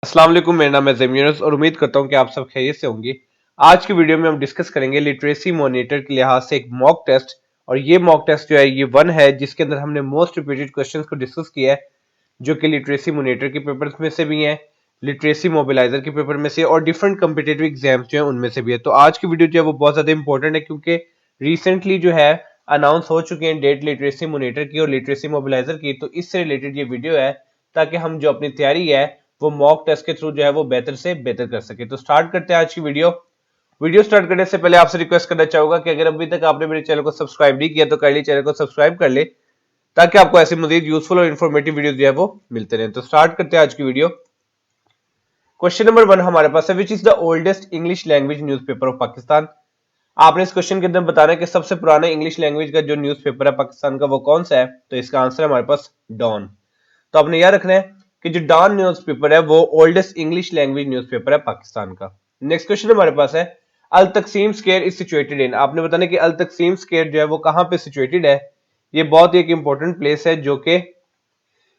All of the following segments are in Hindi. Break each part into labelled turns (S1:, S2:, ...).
S1: अस्सलाम वालेकुम, मेरा नाम है ज़मीरुस और उम्मीद करता हूं कि आप सब खैरियत से होंगे। आज की वीडियो में हम डिस्कस करेंगे लिटरेसी मॉनिटर के लिहाज से एक मॉक टेस्ट। और ये मॉक टेस्ट जो है ये वन है जिसके अंदर हमने मोस्ट रिपीटेड क्वेश्चंस को डिस्कस किया है, जो कि लिटरेसी मॉनिटर के पेपर्स में से भी हैं, लिटरेसी मोबिलाइजर के पेपर में से और डिफरेंट कम्पिटेटिव एग्जाम्स जो है उनमें से भी है। तो आज की वीडियो जो है वो बहुत ज्यादा इंपॉर्टेंट है क्योंकि रिसेंटली जो है अनाउंस हो चुके हैं डेट लिटरेसी मॉनिटर की और लिटरेसी मोबिलाइजर की। तो इससे रिलेटेड ये वीडियो है ताकि हम जो अपनी तैयारी है वो मॉक टेस्ट के थ्रू जो है वो बेहतर से बेहतर कर सके। तो स्टार्ट करते हैं आज की वीडियो स्टार्ट करने से पहले आपसे रिक्वेस्ट करना चाहूंगा कि अगर अभी तक आपने मेरे चैनल को सब्सक्राइब नहीं किया तो काइंडली चैनल को सब्सक्राइब कर ले ताकि आपको ऐसी मजीद यूजफुल और इन्फॉर्मेटिव वीडियो जो है वो मिलते रहे। तो स्टार्ट करते हैं आज की वीडियो। क्वेश्चन नंबर 1 हमारे पास है, विच is the oldest English language newspaper of Pakistan. आपने इस क्वेश्चन के अंदर बताना है कि सबसे पुराना इंग्लिश लैंग्वेज का जो न्यूज़पेपर है पाकिस्तान का वो कौन सा है। तो इसका आंसर है हमारे पास डॉन। तो आपने याद रखना है कि जो डॉन न्यूज़पेपर है वो ओल्डेस्ट इंग्लिश लैंग्वेज न्यूज़पेपर है पाकिस्तान का। नेक्स्ट क्वेश्चन हमारे पास है, अल तकसीम स्क्वायर इज सिचुएटेड इन। आपने बताना कि अल तकसीम स्क्वायर जो है वो कहां पे सिचुएटेड है। ये बहुत ही एक इंपॉर्टेंट प्लेस है जो कि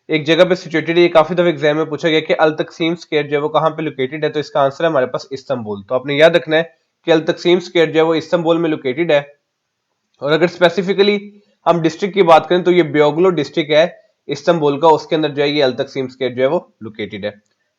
S1: एक जगह पे सिचुएटेड है। ये काफी दफा एग्जाम में पूछा गया कि अल तकसीम स्क्वायर जो है वो कहां पे लोकेटेड है। तो इसका आंसर है हमारे पास इस्तांबुल। तो आपने याद रखना है कि अल तकसीम स्क्वायर जो है वो इस्तांबुल में लोकेटेड है। और अगर स्पेसिफिकली हम डिस्ट्रिक्ट की बात करें तो ये बियोगलो डिस्ट्रिक्ट है इस्तांबुल का, उसके अंदर जो है ये अल तकसीम स्क्वायर जो है वो लोकेटेड है।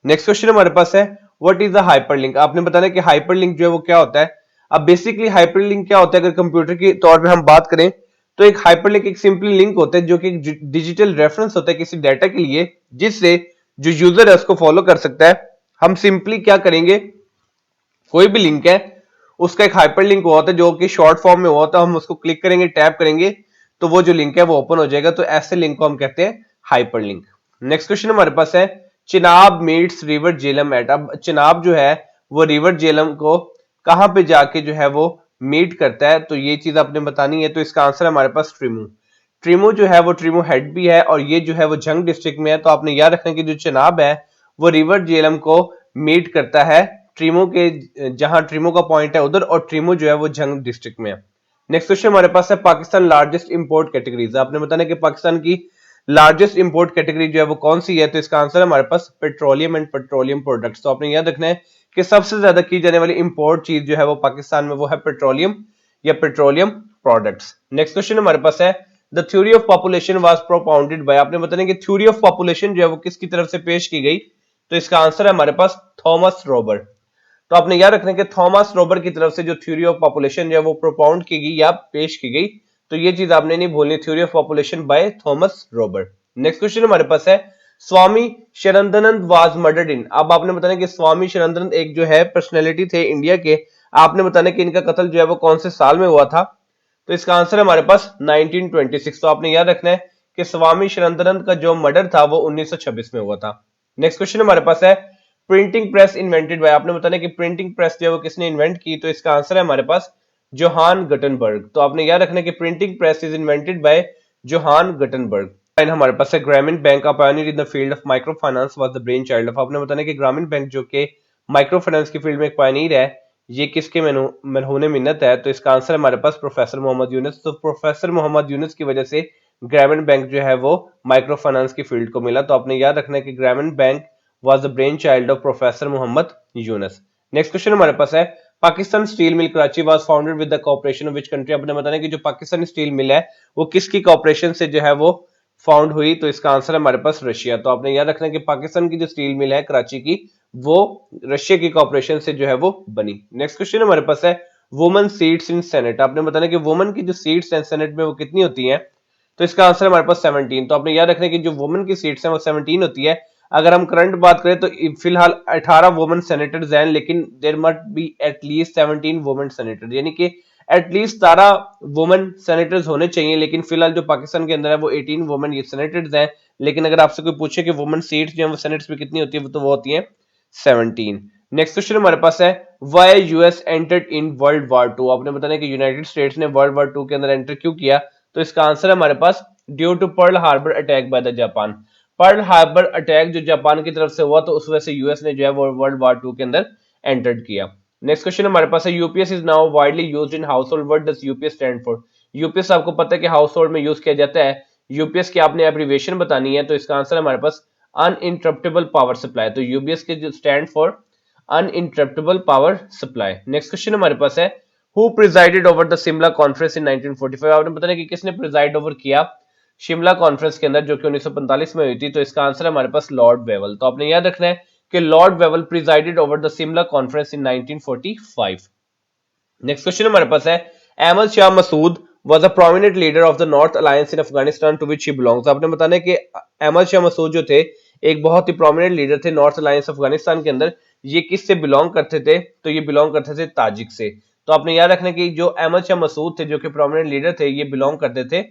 S1: नेक्स्ट क्वेश्चन हमारे पास है, व्हाट इज द हाइपरलिंक। आपने बताना है कि हाइपरलिंक जो है वो क्या होता है। अब बेसिकली हाइपरलिंक क्या होता है, अगर कंप्यूटर के तौर पे हम बात करें तो एक हाइपरलिंक एक सिंपली लिंक होता है जो कि डिजिटल रेफरेंस होता है किसी डाटा के लिए, जिससे जो यूजर है उसको फॉलो कर सकता है। हम सिंपली क्या करेंगे, कोई भी लिंक है उसका एक हाइपर लिंक हुआ होता है जो कि शॉर्ट फॉर्म में हुआ होता है। हम उसको क्लिक करेंगे, टैप करेंगे तो वो जो लिंक है वो ओपन हो जाएगा। तो ऐसे लिंक को हम कहते हैं हाइपर लिंक। नेक्स्ट क्वेश्चन हमारे पास है, Chenab meets river Jhelum at. अब चिनाब जो है वो रिवर जेलम को कहां पे जाके जो है वो मीट करता है, तो ये चीज आपने बतानी है। तो इसका आंसर है हमारे पास ट्रिमू। ट्रिमू जो है वो ट्रिमू हेड भी है और ये जो है वो जंग डिस्ट्रिक्ट में है। तो आपने याद रखना कि जो चिनाब है वो रिवर जेलम को मीट करता है ट्रिमो के, जहां ट्रिमो का पॉइंट है उधर, और ट्रिमो जो है वो जंग डिस्ट्रिक्ट में है। नेक्स्ट क्वेश्चन हमारे पास है, पाकिस्तान लार्जेस्ट इंपोर्ट कैटेगरीज। आपने बताना कि पाकिस्तान की लार्जेस्ट इंपोर्ट कैटेगरी जो है वो कौन सी है। तो इसका आंसर है हमारे पास पेट्रोलियम एंड पेट्रोलियम प्रोडक्ट्स। तो आपने याद रखना है कि सबसे ज्यादा की जाने वाली इंपोर्ट चीज जो है वो पाकिस्तान में वो है पेट्रोलियम या पेट्रोलियम प्रोडक्ट्स। नेक्स्ट क्वेश्चन हमारे पास है, the theory of population was propounded bye. आपने बताना कि थ्योरी ऑफ पॉपुलेशन जो है वो किसकी तरफ से पेश की गई। तो इसका आंसर है हमारे पास थॉमस रोबर। तो आपने याद रखना कि थॉमस रोबर की तरफ से जो थ्योरी ऑफ पॉपुलेशन जो है वो प्रोपाउंड की गई या पेश की गई। तो ये चीज आपने नहीं भूलनी, theory of population by Thomas Rober. Next question हमारे पास है, स्वामी शरदानंद वाज मर्डर्ड इन। अब आपने बताना कि स्वामी शरदानंद एक जो है पर्सनैलिटी थे इंडिया के। आपने बताना कि इनका कत्ल जो है वो कौन से साल में हुआ था। तो इसका आंसर है हमारे पास 1926। तो आपने याद रखना है कि स्वामी शरदानंद का जो मर्डर था वो 1926 में हुआ था। नेक्स्ट क्वेश्चन हमारे पास है, प्रिंटिंग प्रेस इन्वेंटेड बाय। आपने बताना कि प्रिंटिंग प्रेस जो है वो किसने इन्वेंट की। तो इसका आंसर है हमारे पास जोहान गटनबर्ग। तो आपने याद रखना कि printing press is invented by Johann Gutenberg. हमारे पास है, Grameen Bank, a pioneer in the field of microfinance was the brainchild of. आपने बताना कि ग्रामीण बैंक जो कि माइक्रो फाइनेंस की फील्ड में एक पायनियर है, ये किसके मनहूने मिन्नत है। तो इसका आंसर हमारे पास प्रोफेसर मोहम्मद यूनुस। तो प्रोफेसर मोहम्मद यूनुस की वजह से ग्रामीण बैंक जो है वो माइक्रो फाइनेंस की फील्ड को मिला। तो आपने याद रखना है कि ग्रामीण bank was the brainchild of Professor Mohammad Yunus. Next question हमारे पास है, Pakistan steel mill Karachi was founded with the cooperation of which country. आपने बताना कि जो पाकिस्तानी स्टील मिल है वो किसकी कोऑपरेशन से जो है वो फाउंड हुई। तो इसका आंसर है हमारे पास रशिया। तो आपने याद रखना कि पाकिस्तान की जो स्टील मिल है कराची की वो रशिया की कोऑपरेशन से जो है वो बनी। नेक्स्ट क्वेश्चन हमारे पास है, वुमेन सीट्स इन सेनेट। आपने बताना कि वुमेन की जो सीट्स हैं सेनेट में वो कितनी होती हैं। तो इसका आंसर हमारे पास 17। तो आपने याद रखना कि जो वुमेन की सीट्स हैं वो 17 होती है। अगर हम करंट बात करें तो फिलहाल 18 वुमेन सेनेटर्स हैं, लेकिन there must be at least 17 women senator, यानी कि एटलीस्ट 17 वुमेन सेनेटर्स होने चाहिए। लेकिन फिलहाल जो पाकिस्तान के अंदर है वो 18 वुमेन सेनेटर्स हैं। लेकिन अगर आपसे कोई पूछे कि वुमेन सीट्स जो है वो सेनेट्स में कितनी होती है तो वो होती है 17। नेक्स्ट क्वेश्चन हमारे पास है, why US entered in world war 2। आपने बताया कि यूनाइटेड स्टेट्स ने वर्ल्ड वॉर 2 के अंदर एंटर क्यों किया। तो इसका आंसर है हमारे पास due to Pearl Harbor attack by the Japan. Pearl Harbor attack जो जापान की तरफ से हुआ तो उस वजह से यूएस ने जो है वर्ल्ड वॉर 2 के अंदर एंटर्ड किया। नेक्स्ट क्वेश्चन हमारे पास है, UPS is now widely used in house hold, what does UPS stand for. UPS आपको पता है कि हाउस होल्ड में यूज किया जाता है। यूपीएस की आपने एब्रीविएशन बतानी है। तो इसका आंसर हमारे पास अनइंटरप्टेबल पावर सप्लाई। तो यूबीएस के जो stand for uninterruptible power supply. Next question हमारे पास है, who presided over the Shimla conference in 1945। आपने बताया कि किसने प्रिजाइड ओवर किया शिमला कॉन्फ्रेंस के अंदर, जो कि 1945 में हुई थी। तो इसका आंसर है हमारे पास लॉर्ड वेवल। तो आपने याद रखना है कि Lord Wavell presided over the Shimla conference in 1945। Next question हमारे पास है, Ahmad Shah Masood was a prominent leader of the North Alliance in Afghanistan to which he belongs। आपने बताना है कि अहमद शाह मसूद जो थे एक बहुत ही प्रोमिनेंट लीडर थे नॉर्थ अलायंस अफगानिस्तान के अंदर। ये किस से बिलोंग करते थे? तो ये बिलोंग करते थे ताजिक से। तो आपने याद रखना कि जो अहमद शाह मसूद थे जो कि प्रोमिनेंट लीडर थे, ये बिलोंग करते थे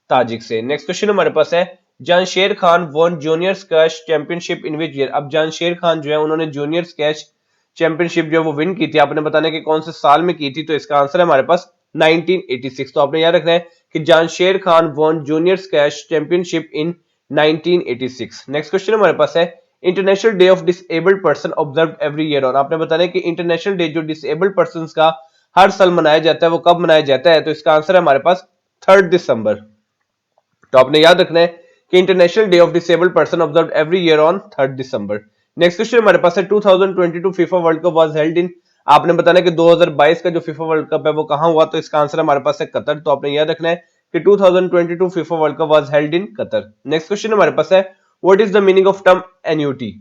S1: ताजिक से। नेक्स्ट क्वेश्चन हमारे पास है, Jansher Khan won junior squash championship in which year. अब जानशेर खान जो है उन्होंने जूनियर स्क्वैश चैंपियनशिप जो है वो विन की थी। आपने बताना कि कौन से साल में की थी। तो इसका आंसर है हमारे पास 1986। तो आपने याद रखना है कि Jansher Khan won junior squash championship in 1986। Next question हमारे पास है, international day of disabled person observe every year. और आपने बताना है कि इंटरनेशनल डे जो डिसेबल्ड पर्सन का हर साल मनाया जाता है वो कब मनाया जाता है। तो इसका आंसर है हमारे पास 3 दिसंबर। तो आपने याद रखना है कि international day of disabled person observe every year on 3 December. Next question हमारे पास है, 2022 FIFA world cup was held in. आपने बताना है कि 2022 का जो फीफा वर्ल्ड कप है वो कहां हुआ। तो इसका आंसर हमारे पास है कतर। तो आपने याद रखना है कि 2022 FIFA world cup was held in Qatar. Next question हमारे पास है, what is the meaning of term annuity.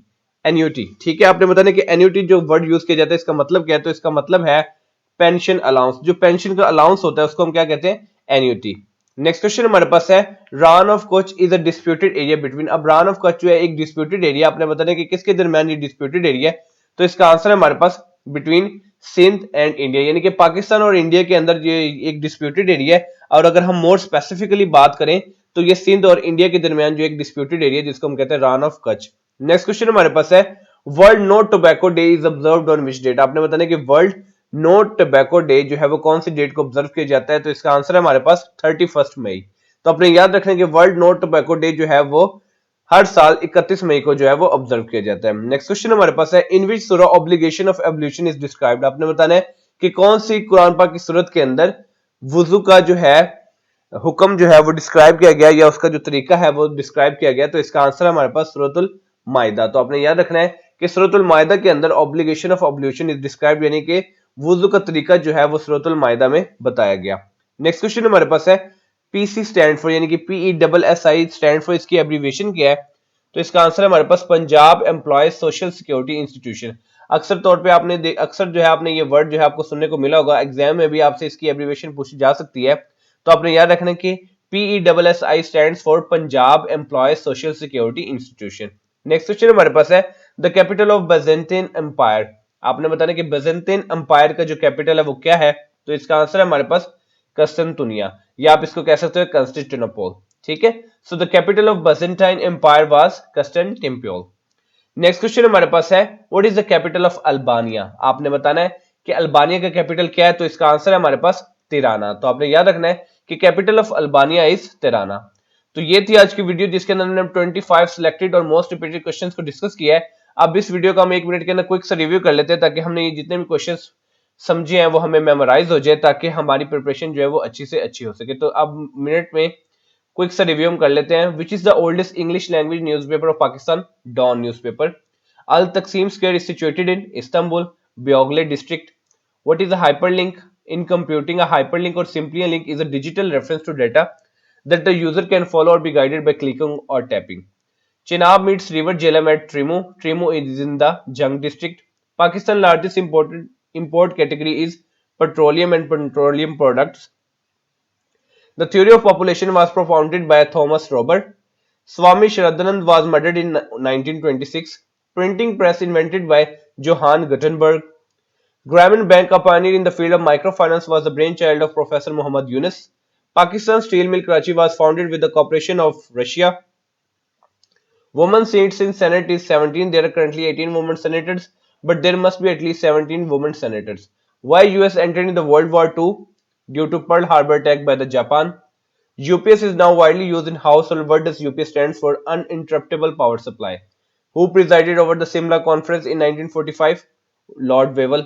S1: Annuity, ठीक है। आपने बताना कि एन्युटी जो वर्ड यूज किया जाता है इसका मतलब क्या है। तो इसका मतलब है पेंशन अलाउंस। जो पेंशन का अलाउंस होता है उसको हम क्या कहते हैं? एन्युटी। नेक्स्ट क्वेश्चन हमारे पास है, Rann of Kutch is a disputed area between. अब रान ऑफ कच्छ जो है एक डिस्प्यूटेड एरिया। आपने बताना कि किसके दरमियान ये डिस्प्यूटेड एरिया है। तो इसका आंसर है हमारे पास बिटवीन सिंध एंड इंडिया, यानी कि पाकिस्तान और इंडिया के अंदर ये एक डिस्प्यूटेड एरिया है। और अगर हम मोर स्पेसिफिकली बात करें तो ये सिंध और इंडिया के दरमियान जो एक डिस्प्यूटेड एरिया जिसको हम कहते हैं Rann of Kutch. Next question हमारे पास है, world no tobacco day is observed on which date. आपने बताना कि वर्ल्ड नो टोबैको डे जो है वो कौन सी डेट को ऑब्जर्व किया जाता है। तो इसका आंसर है हमारे पास 31 मई। तो अपने याद रखने कि वर्ल्ड नो टोबैको डे जो है वो हर साल 31 मई को जो है वो ऑब्जर्व किया जाता है। नेक्स्ट क्वेश्चन हमारे पास है, इन विच सूरा obligation of ablution is described. आपने बताना है कि कौन सी कुरान पाक की सूरत के अंदर वुजू का जो है हुक्म जो है वो डिस्क्राइब किया गया या उसका जो तरीका है वो डिस्क्राइब किया गया। तो इसका आंसर हमारे पास सूरतुल माइदा। तो आपने याद रखना है कि सूरतुल माइदा के अंदर ऑब्लिगेशन ऑफ ऑब्ल्यूशन इज डिस्क्राइब्ड, यानी कि वुजू का तरीका जो है वो सूरतुल माइदा में बताया गया। नेक्स्ट क्वेश्चन हमारे पास है, पीसी स्टैंड फॉर, यानी कि PESSI स्टैंड फॉर, इसकी एब्रीविएशन क्या है। तो इसका आंसर है हमारे पास Punjab employees social security institution. अक्सर तौर पे आपने अक्सर जो है आपने ये वर्ड जो है आपको सुनने को मिला होगा, एग्जाम में भी आपसे इसकी एब्रीविएशन पूछी जा सकती है। तो आपने याद रखना कि PESSI stand for Punjab employees social security institution. Next question हमारे पास है, द कैपिटल ऑफ बेजेंटिन एम्पायर। आपने बताना कि बेजेंटिन एम्पायर का जो कैपिटल है वो क्या है। तो इसका आंसर है हमारे पास कस्तनतुनिया, या आप इसको कह सकते हो कंस्टेंटिनोपल, ठीक है। So the capital of Byzantine empire was Constantinople. Next question हमारे पास है, what is the capital of Albania. आपने बताना है कि अल्बानिया का कैपिटल क्या है। तो इसका आंसर है हमारे पास तिराना। तो आपने याद रखना है कि capital of Albania is Tirana. तो ये थी आज की वीडियो जिसके अंदर हमने 25 सिलेक्टेड और मोस्ट रिपीटेड क्वेश्चंस को डिस्कस किया है। अब इस वीडियो का हम 1 मिनट के अंदर क्विक सा रिव्यू कर लेते हैं ताकि हमने ये जितने भी क्वेश्चंस समझे हैं वो हमें मेमोराइज हो जाए, ताकि हमारी प्रिपरेशन जो है वो अच्छी से अच्छी हो सके। तो अब मिनट में क्विक सा रिव्यू हम कर लेते हैं। Which is the oldest English language newspaper of Pakistan? Dawn newspaper. अल Taksim square is situated in Istanbul, Beyoglu district. What is a hyperlink? In computing, a hyperlink or simply a link is a digital reference to data that the user can follow or be guided by clicking or tapping. Chenab meets River Jhelum at Trimu. Trimu is in the Jung district. Pakistan's largest import category is petroleum and petroleum products. The theory of population was propounded by Thomas Robert. Swami Shraddhanand was murdered in 1926. Printing press invented by Johann Gutenberg. Grameen Bank, a pioneer in the field of microfinance, was the brainchild of Professor Muhammad Yunus. Pakistan Steel Mill Karachi was founded with the cooperation of Russia. Women seats in Senate is 17. There are currently 18 women senators, but there must be at least 17 women senators. Why US entered in the World War II? Due to Pearl Harbor attack by the Japan. UPS is now widely used in household. What does UPS stands for? Uninterruptible power supply. Who presided over the Simla Conference in 1945? Lord Wavell.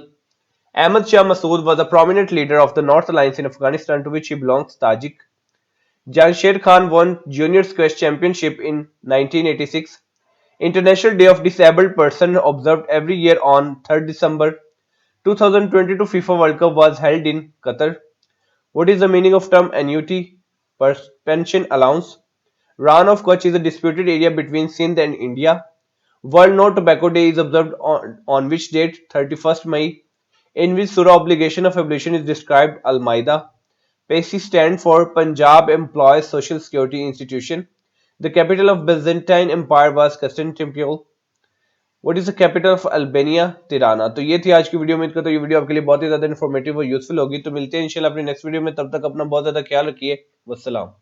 S1: Ahmad Shah Massoud was a prominent leader of the North Alliance in Afghanistan to which he belongs, Tajik. Jamshed Khan won Junior Squash Championship in 1986. International Day of Disabled Person observed every year on 3rd December. 2022 FIFA World Cup was held in Qatar. What is the meaning of term annuity? Pension allowance. Ran of Kutch is a disputed area between Sindh and India. World No Tobacco Day is observed on which date? 31st May. In which surah obligation of abolition is described? Al-Maida. PASI stand for Punjab Employees Social Security Institution. The capital of Byzantine Empire was Constantinople. What is the capital of Albania? Tirana. तो ये थी आज की वीडियो। उम्मीद करता हूँ ये वीडियो आपके लिए बहुत ही ज्यादा इन्फॉर्मेटिव और यूजफुल होगी। तो मिलते हैं इंशाल्लाह अपनी नेक्स्ट वीडियो में। तब तक अपना बहुत ज्यादा ख्याल रखिए। वस्सलाम।